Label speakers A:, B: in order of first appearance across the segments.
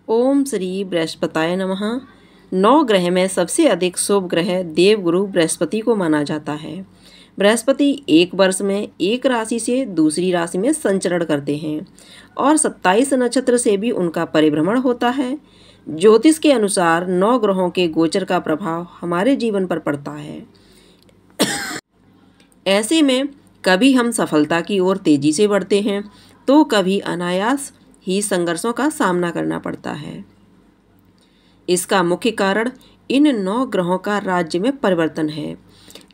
A: ओम श्री बृहस्पताय नमः। 9 ग्रह में सबसे अधिक शुभ ग्रह देवगुरु बृहस्पति को माना जाता है। बृहस्पति एक वर्ष में एक राशि से दूसरी राशि में संचरण करते हैं और 27 नक्षत्र से भी उनका परिभ्रमण होता है। ज्योतिष के अनुसार 9 ग्रहों के गोचर का प्रभाव हमारे जीवन पर पड़ता है। ऐसे में कभी हम सफलता की ओर तेजी से बढ़ते हैं तो कभी अनायास ही संघर्षों का सामना करना पड़ता है। इसका मुख्य कारण इन 9 ग्रहों का राज्य में परिवर्तन है,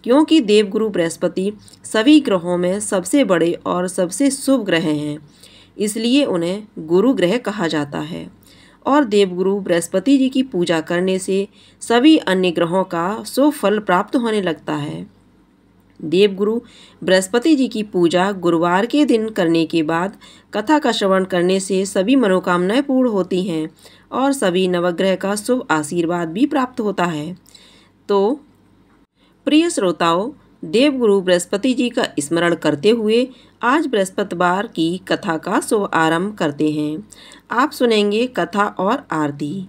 A: क्योंकि देवगुरु बृहस्पति सभी ग्रहों में सबसे बड़े और सबसे शुभ ग्रह हैं, इसलिए उन्हें गुरु ग्रह कहा जाता है। और देवगुरु बृहस्पति जी की पूजा करने से सभी अन्य ग्रहों का शुभ फल प्राप्त होने लगता है। देवगुरु बृहस्पति जी की पूजा गुरुवार के दिन करने के बाद कथा का श्रवण करने से सभी मनोकामनाएं पूर्ण होती हैं और सभी नवग्रह का शुभ आशीर्वाद भी प्राप्त होता है। तो प्रिय श्रोताओं, देवगुरु बृहस्पति जी का स्मरण करते हुए आज बृहस्पतिवार की कथा का शुभ आरंभ करते हैं। आप सुनेंगे कथा और आरती।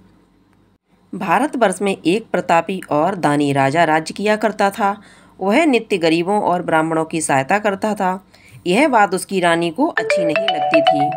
A: भारतवर्ष में एक प्रतापी और दानी राजा राज्य किया करता था। वह नित्य गरीबों और ब्राह्मणों की सहायता करता था। यह बात उसकी रानी को अच्छी नहीं लगती थी।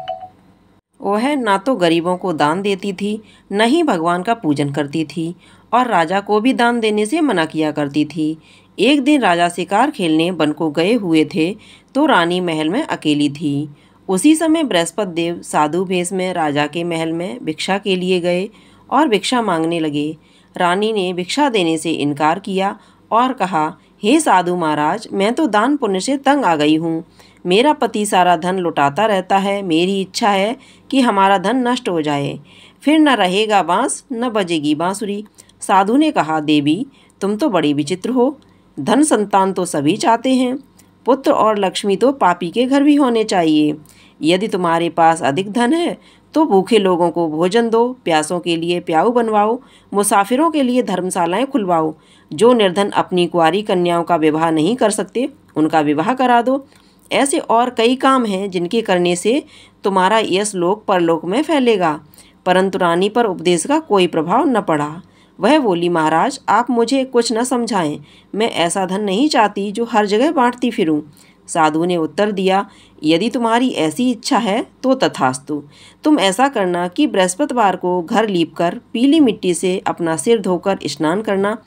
A: वह ना तो गरीबों को दान देती थी, न ही भगवान का पूजन करती थी और राजा को भी दान देने से मना किया करती थी। एक दिन राजा शिकार खेलने वन को गए हुए थे तो रानी महल में अकेली थी। उसी समय बृहस्पति देव साधु भेष में राजा के महल में भिक्षा के लिए गए और भिक्षा मांगने लगे। रानी ने भिक्षा देने से इनकार किया और कहा, हे साधु महाराज, मैं तो दान पुण्य से तंग आ गई हूँ। मेरा पति सारा धन लुटाता रहता है। मेरी इच्छा है कि हमारा धन नष्ट हो जाए, फिर न रहेगा बांस न बजेगी बांसुरी। साधु ने कहा, देवी तुम तो बड़ी विचित्र हो। धन संतान तो सभी चाहते हैं, पुत्र और लक्ष्मी तो पापी के घर भी होने चाहिए। यदि तुम्हारे पास अधिक धन है तो भूखे लोगों को भोजन दो, प्यासों के लिए प्याऊ बनवाओ, मुसाफिरों के लिए धर्मशालाएं खुलवाओ। जो निर्धन अपनी कुंवारी कन्याओं का विवाह नहीं कर सकते उनका विवाह करा दो। ऐसे और कई काम हैं जिनके करने से तुम्हारा यश लोक परलोक में फैलेगा। परंतु रानी पर उपदेश का कोई प्रभाव न पड़ा। वह बोली, महाराज आप मुझे कुछ न समझाएं। मैं ऐसा धन नहीं चाहती जो हर जगह बांटती फिरूं। साधु ने उत्तर दिया, यदि तुम्हारी ऐसी इच्छा है तो तथास्तु। तुम ऐसा करना कि बृहस्पतिवार को घर लीपकर पीली मिट्टी से अपना सिर धोकर स्नान करना,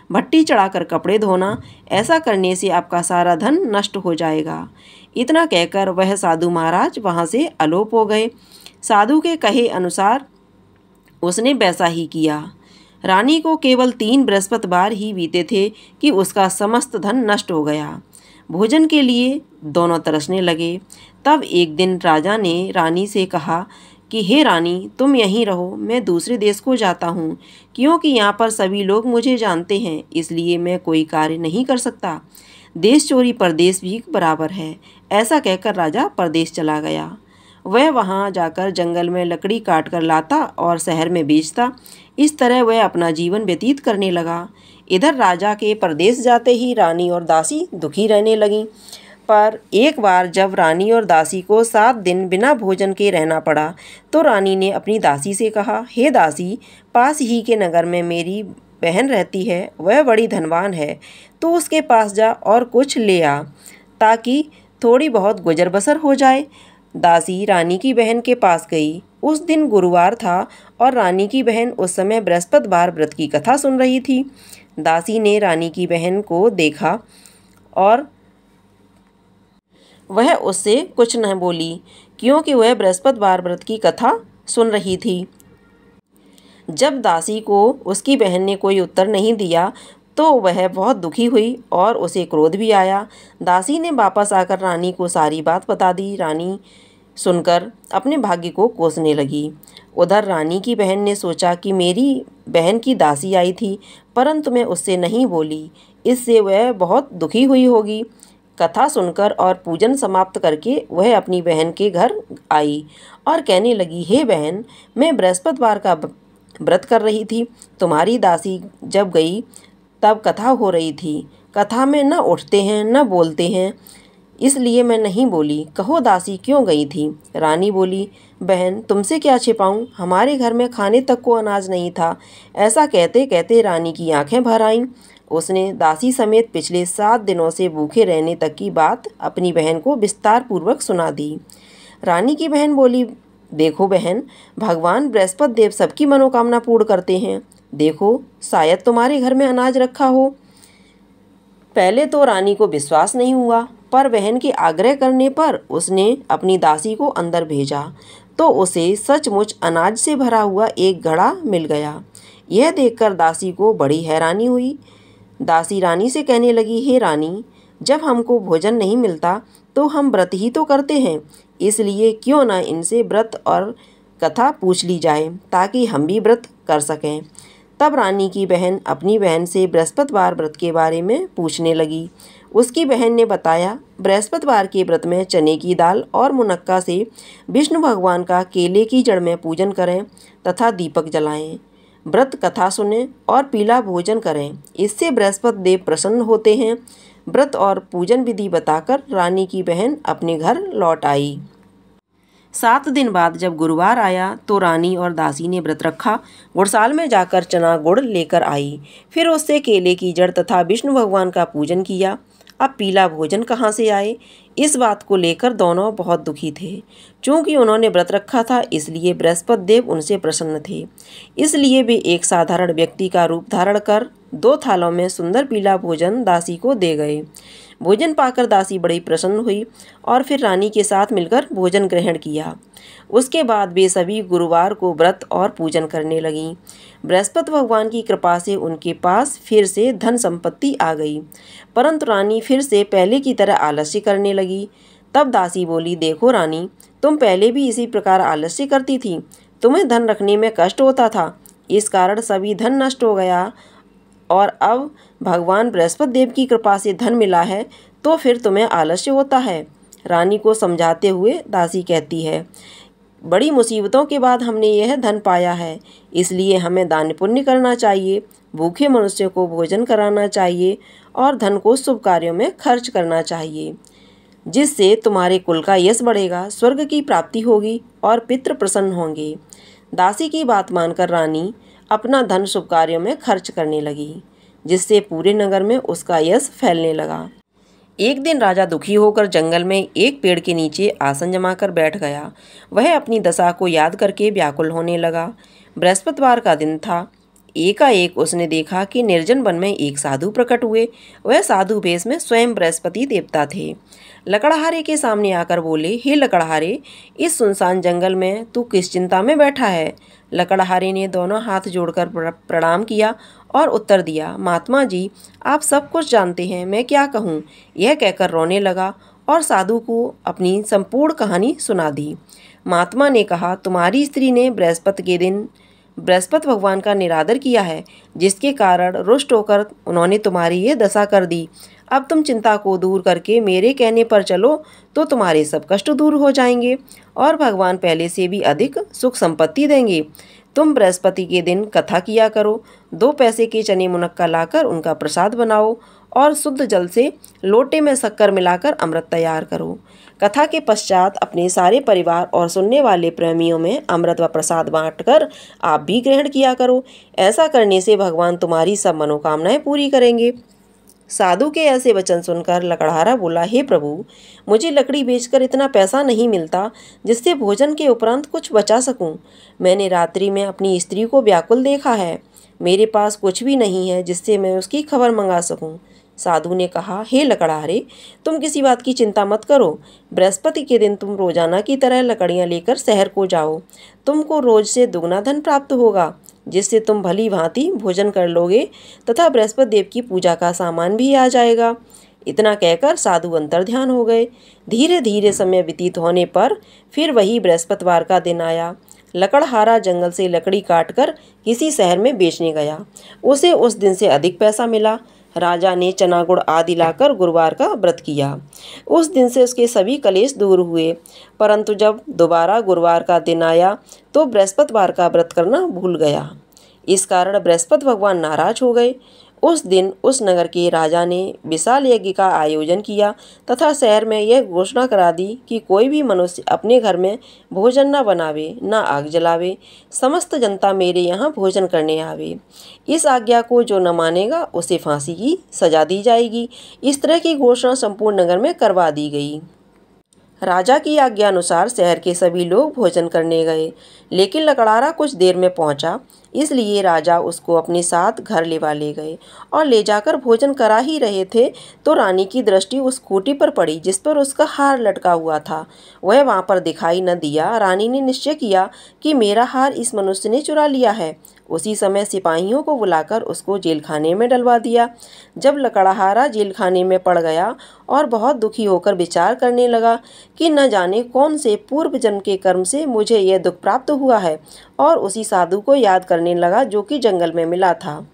A: भट्टी चढ़ाकर कपड़े धोना। ऐसा करने से आपका सारा धन नष्ट हो जाएगा। इतना कहकर वह साधु महाराज वहाँ से अलोप हो गए। साधु के कहे अनुसार उसने वैसा ही किया। रानी को केवल 3 बृहस्पतिवार ही बीते थे कि उसका समस्त धन नष्ट हो गया। भोजन के लिए दोनों तरसने लगे। तब एक दिन राजा ने रानी से कहा कि हे रानी, तुम यहीं रहो, मैं दूसरे देश को जाता हूँ, क्योंकि यहाँ पर सभी लोग मुझे जानते हैं, इसलिए मैं कोई कार्य नहीं कर सकता। देश चोरी परदेश भी बराबर है। ऐसा कहकर राजा परदेश चला गया। वह वहाँ जाकर जंगल में लकड़ी काट कर लाता और शहर में बेचता। इस तरह वह अपना जीवन व्यतीत करने लगा। इधर राजा के परदेश जाते ही रानी और दासी दुखी रहने लगीं। पर एक बार जब रानी और दासी को 7 दिन बिना भोजन के रहना पड़ा तो रानी ने अपनी दासी से कहा, हे दासी, पास ही के नगर में मेरी बहन रहती है, वह बड़ी धनवान है, तो उसके पास जा और कुछ ले आ ताकि थोड़ी बहुत गुजर बसर हो जाए। दासी रानी की बहन के पास गई। उस दिन गुरुवार था और रानी की बहन उस समय बृहस्पतिवार व्रत की कथा सुन रही थी। दासी ने रानी की बहन को देखा और वह उससे कुछ न बोली, क्योंकि वह बृहस्पतिवार व्रत की कथा सुन रही थी। जब दासी को उसकी बहन ने कोई उत्तर नहीं दिया तो वह बहुत दुखी हुई और उसे क्रोध भी आया। दासी ने वापस आकर रानी को सारी बात बता दी। रानी सुनकर अपने भाग्य को कोसने लगी। उधर रानी की बहन ने सोचा कि मेरी बहन की दासी आई थी, परंतु मैं उससे नहीं बोली, इससे वह बहुत दुखी हुई होगी। कथा सुनकर और पूजन समाप्त करके वह अपनी बहन के घर आई और कहने लगी, हे बहन, मैं बृहस्पतिवार का व्रत कर रही थी। तुम्हारी दासी जब गई तब कथा हो रही थी। कथा में न उठते हैं न बोलते हैं, इसलिए मैं नहीं बोली। कहो दासी क्यों गई थी? रानी बोली, बहन तुमसे क्या छिपाऊं, हमारे घर में खाने तक को अनाज नहीं था। ऐसा कहते कहते रानी की आंखें भर आईं। उसने दासी समेत पिछले 7 दिनों से भूखे रहने तक की बात अपनी बहन को विस्तार पूर्वक सुना दी। रानी की बहन बोली, देखो बहन, भगवान बृहस्पति देव सबकी मनोकामना पूर्ण करते हैं। देखो शायद तुम्हारे घर में अनाज रखा हो। पहले तो रानी को विश्वास नहीं हुआ, पर बहन के आग्रह करने पर उसने अपनी दासी को अंदर भेजा तो उसे सचमुच अनाज से भरा हुआ एक घड़ा मिल गया। यह देखकर दासी को बड़ी हैरानी हुई। दासी रानी से कहने लगी, हे रानी, जब हमको भोजन नहीं मिलता तो हम व्रत ही तो करते हैं, इसलिए क्यों न इनसे व्रत और कथा पूछ ली जाए ताकि हम भी व्रत कर सकें। तब रानी की बहन अपनी बहन से बृहस्पतिवार व्रत के बारे में पूछने लगी। उसकी बहन ने बताया, बृहस्पतिवार के व्रत में चने की दाल और मुनक्का से विष्णु भगवान का केले की जड़ में पूजन करें तथा दीपक जलाएं, व्रत कथा सुनें और पीला भोजन करें, इससे बृहस्पति देव प्रसन्न होते हैं। व्रत और पूजन विधि बताकर रानी की बहन अपने घर लौट आई। 7 दिन बाद जब गुरुवार आया तो रानी और दासी ने व्रत रखा। गुड़साल में जाकर चना गुड़ लेकर आई, फिर उससे केले की जड़ तथा विष्णु भगवान का पूजन किया। अब पीला भोजन कहाँ से आए, इस बात को लेकर दोनों बहुत दुखी थे। चूँकि उन्होंने व्रत रखा था इसलिए बृहस्पति देव उनसे प्रसन्न थे। इसलिए वे एक साधारण व्यक्ति का रूप धारण कर 2 थालों में सुंदर पीला भोजन दासी को दे गए। भोजन पाकर दासी बड़ी प्रसन्न हुई और फिर रानी के साथ मिलकर भोजन ग्रहण किया। उसके बाद वे सभी गुरुवार को व्रत और पूजन करने लगीं। बृहस्पति भगवान की कृपा से उनके पास फिर से धन संपत्ति आ गई, परंतु रानी फिर से पहले की तरह आलस्य करने लगी। तब दासी बोली, देखो रानी, तुम पहले भी इसी प्रकार आलस्य करती थी, तुम्हें धन रखने में कष्ट होता था, इस कारण सभी धन नष्ट हो गया और अब भगवान बृहस्पति देव की कृपा से धन मिला है तो फिर तुम्हें आलस्य होता है। रानी को समझाते हुए दासी कहती है, बड़ी मुसीबतों के बाद हमने यह धन पाया है, इसलिए हमें दान पुण्य करना चाहिए, भूखे मनुष्य को भोजन कराना चाहिए और धन को शुभ कार्यों में खर्च करना चाहिए, जिससे तुम्हारे कुल का यश बढ़ेगा, स्वर्ग की प्राप्ति होगी और पितृ प्रसन्न होंगे। दासी की बात मानकर रानी अपना धन शुभ कार्यों में खर्च करने लगी, जिससे पूरे नगर में उसका यश फैलने लगा। एक दिन राजा दुखी होकर जंगल में एक पेड़ के नीचे आसन जमाकर बैठ गया। वह अपनी दशा को याद करके व्याकुल होने लगा। बृहस्पतिवार का दिन था। एकाएक उसने देखा कि निर्जन वन में एक साधु प्रकट हुए। वह साधु वेश में स्वयं बृहस्पति देवता थे। लकड़हारे के सामने आकर बोले, हे लकड़हारे, इस सुनसान जंगल में तू किस चिंता में बैठा है? लकड़हारे ने दोनों हाथ जोड़कर प्रणाम किया और उत्तर दिया, महात्मा जी, आप सब कुछ जानते हैं, मैं क्या कहूँ। यह कहकर रोने लगा और साधु को अपनी संपूर्ण कहानी सुना दी। महात्मा ने कहा, तुम्हारी स्त्री ने बृहस्पति के दिन बृहस्पति भगवान का निरादर किया है, जिसके कारण रुष्ट होकर उन्होंने तुम्हारी ये दशा कर दी। अब तुम चिंता को दूर करके मेरे कहने पर चलो तो तुम्हारे सब कष्ट दूर हो जाएंगे और भगवान पहले से भी अधिक सुख संपत्ति देंगे। तुम बृहस्पति के दिन कथा किया करो, 2 पैसे के चने मुनक्का लाकर उनका प्रसाद बनाओ और शुद्ध जल से लोटे में शक्कर मिलाकर अमृत तैयार करो। कथा के पश्चात अपने सारे परिवार और सुनने वाले प्रेमियों में अमृत व प्रसाद बांटकर आप भी ग्रहण किया करो। ऐसा करने से भगवान तुम्हारी सब मनोकामनाएं पूरी करेंगे। साधु के ऐसे वचन सुनकर लकड़हारा बोला, हे प्रभु, मुझे लकड़ी बेचकर इतना पैसा नहीं मिलता जिससे भोजन के उपरांत कुछ बचा सकूं। मैंने रात्रि में अपनी स्त्री को व्याकुल देखा है, मेरे पास कुछ भी नहीं है जिससे मैं उसकी खबर मंगा सकूं। साधु ने कहा, हे लकड़हारे, तुम किसी बात की चिंता मत करो। बृहस्पति के दिन तुम रोजाना की तरह लकड़ियाँ लेकर शहर को जाओ। तुमको रोज से दुगना धन प्राप्त होगा, जिससे तुम भली भांति भोजन कर लोगे तथा बृहस्पति देव की पूजा का सामान भी आ जाएगा। इतना कहकर साधु अंतर्ध्यान हो गए। धीरे धीरे समय व्यतीत होने पर फिर वही बृहस्पतिवार का दिन आया। लकड़हारा जंगल से लकड़ी काटकर किसी शहर में बेचने गया। उसे उस दिन से अधिक पैसा मिला। राजा ने चना गुड़ आदि लाकर गुरुवार का व्रत किया। उस दिन से उसके सभी कलेश दूर हुए, परंतु जब दोबारा गुरुवार का दिन आया तो बृहस्पतिवार का व्रत करना भूल गया। इस कारण बृहस्पति भगवान नाराज हो गए। उस दिन उस नगर के राजा ने विशाल यज्ञ का आयोजन किया तथा शहर में यह घोषणा करा दी कि कोई भी मनुष्य अपने घर में भोजन न बनावे, न आग जलावे, समस्त जनता मेरे यहाँ भोजन करने आवे। इस आज्ञा को जो न मानेगा उसे फांसी की सजा दी जाएगी। इस तरह की घोषणा संपूर्ण नगर में करवा दी गई। राजा की आज्ञा अनुसार शहर के सभी लोग भोजन करने गए, लेकिन लकड़हारा कुछ देर में पहुंचा, इसलिए राजा उसको अपने साथ घर ले गए और ले जाकर भोजन करा ही रहे थे तो रानी की दृष्टि उस खूंटी पर पड़ी जिस पर उसका हार लटका हुआ था। वह वहां पर दिखाई न दिया। रानी ने निश्चय किया कि मेरा हार इस मनुष्य ने चुरा लिया है। उसी समय सिपाहियों को बुलाकर उसको जेलखाने में डलवा दिया। जब लकड़हारा जेलखाने में पड़ गया और बहुत दुखी होकर विचार करने लगा कि न जाने कौन से पूर्व जन्म के कर्म से मुझे यह दुख प्राप्त हुआ है, और उसी साधु को याद करने लगा जो कि जंगल में मिला था।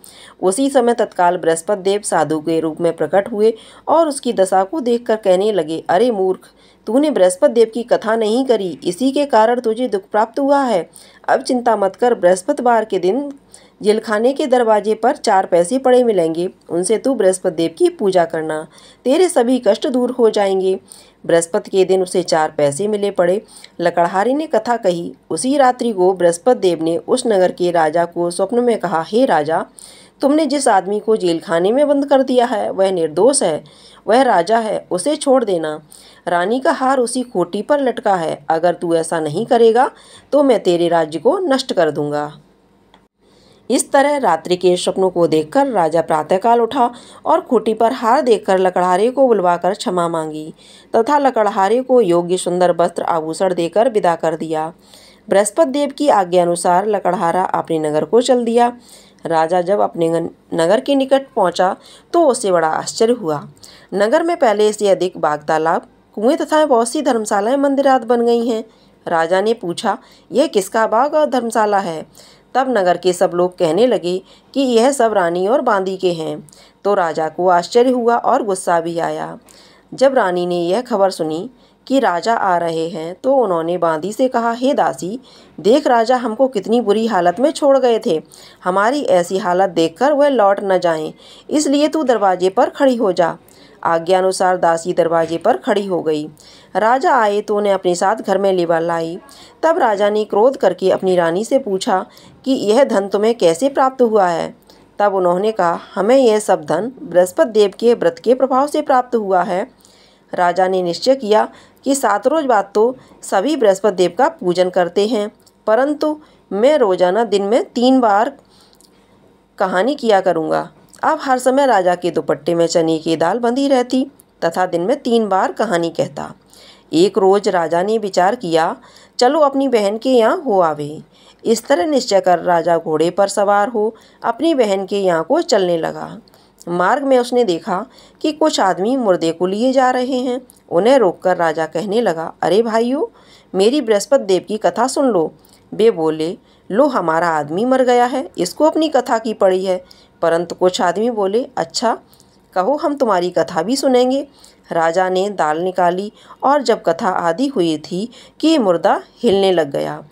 A: उसी समय तत्काल बृहस्पति देव साधु के रूप में प्रकट हुए और उसकी दशा को देखकर कहने लगे, अरे मूर्ख, तूने बृहस्पति देव की कथा नहीं करी, इसी के कारण तुझे दुख प्राप्त हुआ है। अब चिंता मत कर, बृहस्पतिवार के दिन जेलखाने के दरवाजे पर 4 पैसे पड़े मिलेंगे, उनसे तू बृहस्पति देव की पूजा करना, तेरे सभी कष्ट दूर हो जाएंगे। बृहस्पति के दिन उसे 4 पैसे मिले पड़े। लकड़हारे ने कथा कही। उसी रात्रि को बृहस्पति देव ने उस नगर के राजा को स्वप्न में कहा, हे राजा, तुमने जिस आदमी को जेलखाने में बंद कर दिया है वह निर्दोष है, वह राजा है, उसे छोड़ देना। रानी का हार उसी खूंटी पर लटका है। अगर तू ऐसा नहीं करेगा तो मैं तेरे राज्य को नष्ट कर दूंगा। इस तरह रात्रि के स्वप्नों को देखकर राजा प्रातःकाल उठा और खूंटी पर हार देखकर लकड़हारे को बुलवाकर क्षमा मांगी तथा लकड़हारे को योग्य सुंदर वस्त्र आभूषण देकर विदा कर दिया। बृहस्पति देव की आज्ञा अनुसार लकड़हारा अपने नगर को चल दिया। राजा जब अपने नगर के निकट पहुंचा तो उसे बड़ा आश्चर्य हुआ। नगर में पहले से अधिक बाग, तालाब, कुएं तथा बहुत सी धर्मशालाएं, मंदिरात बन गई हैं। राजा ने पूछा, यह किसका बाग और धर्मशाला है? तब नगर के सब लोग कहने लगे कि यह सब रानी और बांदी के हैं। तो राजा को आश्चर्य हुआ और गुस्सा भी आया। जब रानी ने यह खबर सुनी कि राजा आ रहे हैं तो उन्होंने बांदी से कहा, हे दासी, देख राजा हमको कितनी बुरी हालत में छोड़ गए थे। हमारी ऐसी हालत देखकर वह लौट न जाएं, इसलिए तू दरवाजे पर खड़ी हो जा। आज्ञा अनुसार दासी दरवाजे पर खड़ी हो गई। राजा आए तो उन्हें अपने साथ घर में ले लाई। तब राजा ने क्रोध करके अपनी रानी से पूछा कि यह धन तुम्हें कैसे प्राप्त हुआ है? तब उन्होंने कहा, हमें यह सब धन बृहस्पति देव के व्रत के प्रभाव से प्राप्त हुआ है। राजा ने निश्चय किया कि 7 रोज बाद तो सभी बृहस्पति देव का पूजन करते हैं, परंतु मैं रोजाना दिन में 3 बार कहानी किया करूँगा। अब हर समय राजा के दुपट्टे में चने की दाल बंधी रहती तथा दिन में 3 बार कहानी कहता। एक रोज राजा ने विचार किया, चलो अपनी बहन के यहाँ हो आवे। इस तरह निश्चय कर राजा घोड़े पर सवार हो अपनी बहन के यहाँ को चलने लगा। मार्ग में उसने देखा कि कुछ आदमी मुर्दे को लिए जा रहे हैं। उन्हें रोककर राजा कहने लगा, अरे भाइयों, मेरी बृहस्पति देव की कथा सुन लो। वे बोले, लो हमारा आदमी मर गया है, इसको अपनी कथा की पड़ी है। परंतु कुछ आदमी बोले, अच्छा कहो, हम तुम्हारी कथा भी सुनेंगे। राजा ने दाल निकाली और जब कथा आदि हुई थी कि मुर्दा हिलने लग गया,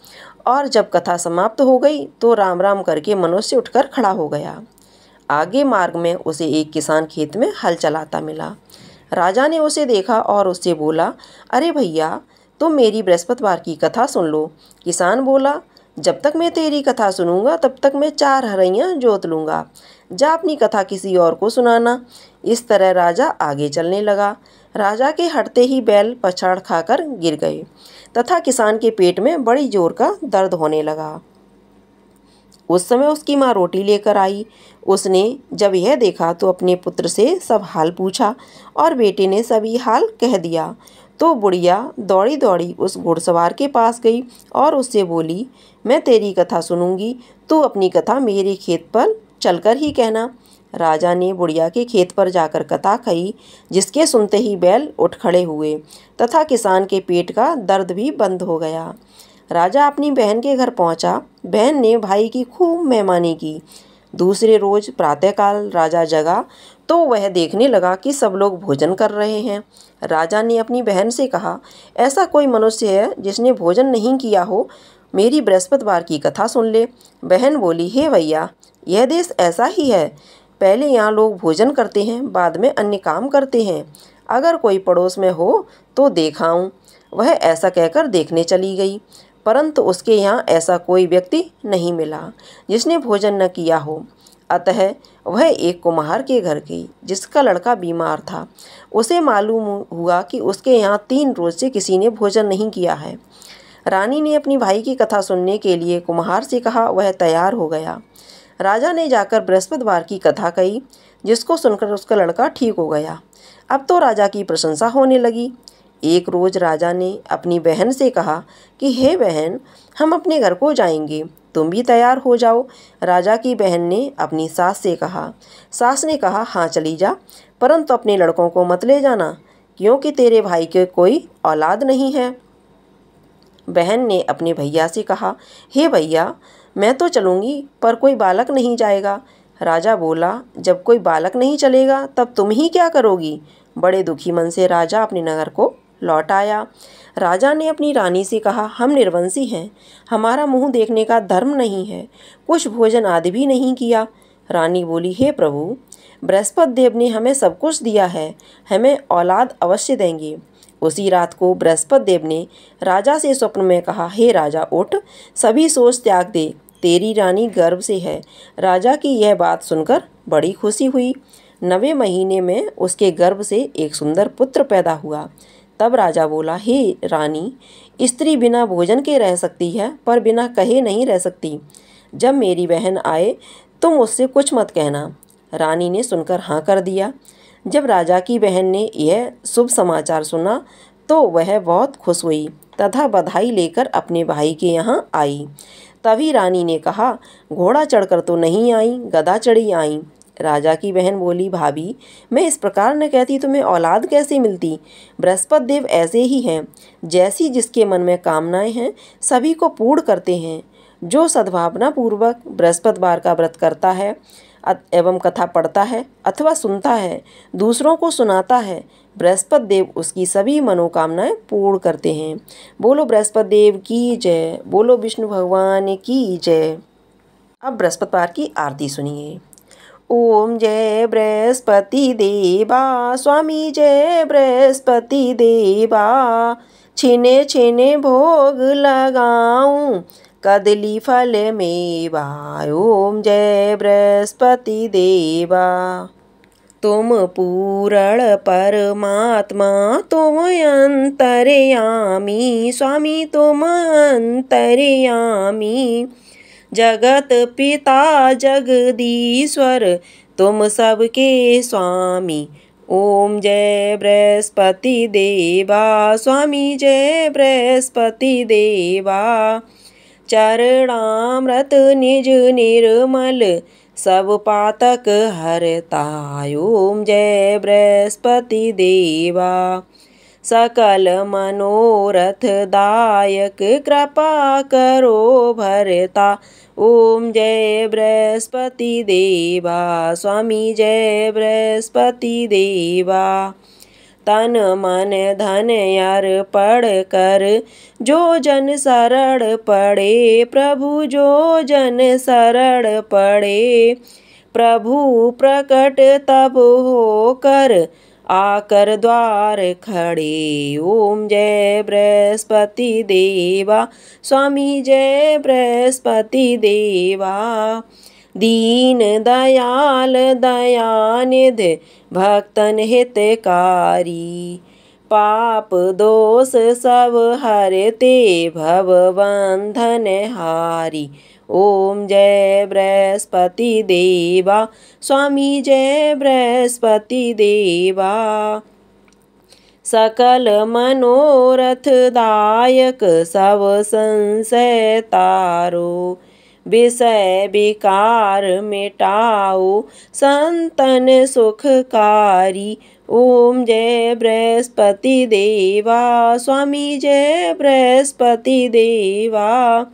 A: और जब कथा समाप्त हो गई तो राम राम करके मनुष्य उठकर खड़ा हो गया। आगे मार्ग में उसे एक किसान खेत में हल चलाता मिला। राजा ने उसे देखा और उससे बोला, अरे भैया, तुम मेरी बृहस्पतिवार की कथा सुन लो। किसान बोला, जब तक मैं तेरी कथा सुनूंगा तब तक मैं 4 हरैयाँ जोत लूँगा, जा अपनी कथा किसी और को सुनाना। इस तरह राजा आगे चलने लगा। राजा के हटते ही बैल पछाड़ खाकर गिर गए तथा किसान के पेट में बड़ी जोर का दर्द होने लगा। उस समय उसकी माँ रोटी लेकर आई। उसने जब यह देखा तो अपने पुत्र से सब हाल पूछा और बेटे ने सभी हाल कह दिया। तो बुढ़िया दौड़ी दौड़ी उस घुड़सवार के पास गई और उससे बोली, मैं तेरी कथा सुनूंगी, तू अपनी कथा मेरे खेत पर चलकर ही कहना। राजा ने बुढ़िया के खेत पर जाकर कथा कही, जिसके सुनते ही बैल उठ खड़े हुए तथा किसान के पेट का दर्द भी बंद हो गया। राजा अपनी बहन के घर पहुंचा। बहन ने भाई की खूब मेहमानी की। दूसरे रोज प्रातःकाल राजा जगा तो वह देखने लगा कि सब लोग भोजन कर रहे हैं। राजा ने अपनी बहन से कहा, ऐसा कोई मनुष्य है जिसने भोजन नहीं किया हो, मेरी बृहस्पतिवार की कथा सुन ले। बहन बोली, हे भैया, यह देश ऐसा ही है, पहले यहाँ लोग भोजन करते हैं, बाद में अन्य काम करते हैं। अगर कोई पड़ोस में हो तो देखाऊं। वह ऐसा कहकर देखने चली गई, परंतु उसके यहाँ ऐसा कोई व्यक्ति नहीं मिला जिसने भोजन न किया हो। अतः वह एक कुम्हार के घर गई जिसका लड़का बीमार था। उसे मालूम हुआ कि उसके यहाँ 3 रोज से किसी ने भोजन नहीं किया है। रानी ने अपनी भाई की कथा सुनने के लिए कुम्हार से कहा। वह तैयार हो गया। राजा ने जाकर बृहस्पतिवार की कथा कही, जिसको सुनकर उसका लड़का ठीक हो गया। अब तो राजा की प्रशंसा होने लगी। एक रोज राजा ने अपनी बहन से कहा कि हे बहन, हम अपने घर को जाएंगे, तुम भी तैयार हो जाओ। राजा की बहन ने अपनी सास से कहा। सास ने कहा, हाँ चली जा, परंतु अपने लड़कों को मत ले जाना, क्योंकि तेरे भाई के कोई औलाद नहीं है। बहन ने अपने भैया से कहा, हे भैया, मैं तो चलूँगी, पर कोई बालक नहीं जाएगा। राजा बोला, जब कोई बालक नहीं चलेगा तब तुम ही क्या करोगी। बड़े दुखी मन से राजा अपने नगर को लौट आया। राजा ने अपनी रानी से कहा, हम निर्वंशी हैं, हमारा मुंह देखने का धर्म नहीं है, कुछ भोजन आदि भी नहीं किया। रानी बोली, हे प्रभु, बृहस्पति देव ने हमें सब कुछ दिया है, हमें औलाद अवश्य देंगे। उसी रात को बृहस्पति देव ने राजा से स्वप्न में कहा, हे राजा, उठ, सभी सोच त्याग दे, तेरी रानी गर्भ से है। राजा की यह बात सुनकर बड़ी खुशी हुई। 9वें महीने में उसके गर्भ से एक सुंदर पुत्र पैदा हुआ। तब राजा बोला, हे रानी, स्त्री बिना भोजन के रह सकती है, पर बिना कहे नहीं रह सकती। जब मेरी बहन आए तुम उससे कुछ मत कहना। रानी ने सुनकर हाँ कर दिया। जब राजा की बहन ने यह शुभ समाचार सुना तो वह बहुत खुश हुई तथा बधाई लेकर अपने भाई के यहाँ आई। तभी रानी ने कहा, घोड़ा चढ़कर तो नहीं आई, गधा चढ़ी आई। राजा की बहन बोली, भाभी, मैं इस प्रकार न कहती, तुम्हें औलाद कैसे मिलती। बृहस्पति देव ऐसे ही हैं, जैसी जिसके मन में कामनाएं हैं सभी को पूर्ण करते हैं। जो सद्भावना पूर्वक बृहस्पतिवार का व्रत करता है एवं कथा पढ़ता है अथवा सुनता है, दूसरों को सुनाता है, बृहस्पति देव उसकी सभी मनोकामनाएं पूर्ण करते हैं। बोलो बृहस्पति देव की जय, बोलो विष्णु भगवान की जय। अब बृहस्पतिवार की आरती सुनिए। ओम जय बृहस्पति देवा, स्वामी जय बृहस्पति देवा, छिने छिने भोग लगाऊं, कदली फल मेवा। ओम जय बृहस्पति देवा। तुम पूर्ण परमात्मा, तुम अंतर्यामी, स्वामी तुम अंतर्यामी, जगत पिता जगदीश्वर, तुम सबके स्वामी। ओम जय बृहस्पति देवा, स्वामी जय बृहस्पति देवा, चरणामृत निज निर्मल, सब पातक हरता। ओम जय बृहस्पति देवा, सकल मनोरथ दायक, कृपा करो भरता। ओम जय बृहस्पति देवा, स्वामी जय बृहस्पति देवा, तन मन धन अर्पण कर, जो जन शरण पड़े, प्रभु जो जन शरण पड़े, प्रभु प्रकट तब होकर, आकर द्वार खड़े। ओम जय बृहस्पति देवा, स्वामी जय बृहस्पति देवा, दीन दयाल दयानिधि, भक्तन हितकारी, पाप दोष सब हरते, भव बंधन हारी। ओम जय बृहस्पति देवा, स्वामी जय बृहस्पति देवा, सकल मनोरथ दायक, सब संशय तारो, विषय विकार मिटाओ, संतन सुखकारी। ओम जय बृहस्पति देवा, स्वामी जय बृहस्पति देवा,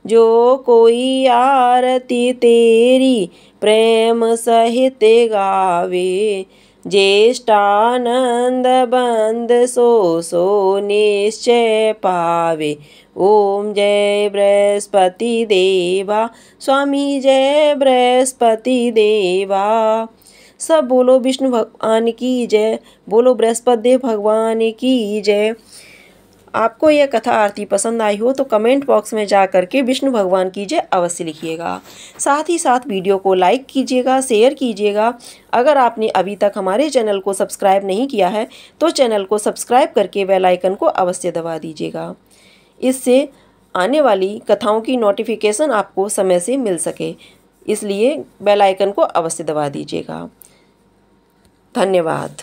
A: जो कोई आरती तेरी प्रेम सहित गावे, ज्येष्ठानंद बंद सो सो निश्चय पावे। ओम जय बृहस्पति देवा, स्वामी जय बृहस्पति देवा। सब बोलो विष्णु भगवान की जय, बोलो बृहस्पति देव भगवान की जय। आपको यह कथा आरती पसंद आई हो तो कमेंट बॉक्स में जा कर के विष्णु भगवान की जय अवश्य लिखिएगा। साथ ही साथ वीडियो को लाइक कीजिएगा, शेयर कीजिएगा। अगर आपने अभी तक हमारे चैनल को सब्सक्राइब नहीं किया है तो चैनल को सब्सक्राइब करके बेल आइकन को अवश्य दबा दीजिएगा। इससे आने वाली कथाओं की नोटिफिकेशन आपको समय से मिल सके, इसलिए बेल आइकन को अवश्य दबा दीजिएगा। धन्यवाद।